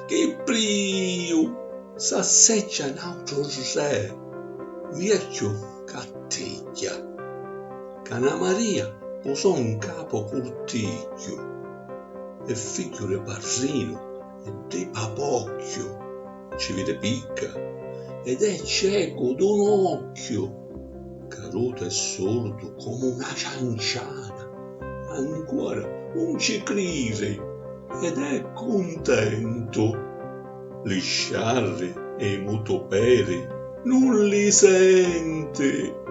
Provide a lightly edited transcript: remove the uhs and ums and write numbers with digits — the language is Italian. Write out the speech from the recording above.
che brio, s'asseggia un altro re, vecchio cattiglia. Cana Maria posò un capo curticchio, e figlio di Barrino e di Papocchio ci vede picca ed è cieco d'un occhio, caduto e sordo come una cianciana, ancora non ci crede ed è contento. Li sciarri e i mutoperi non li sente.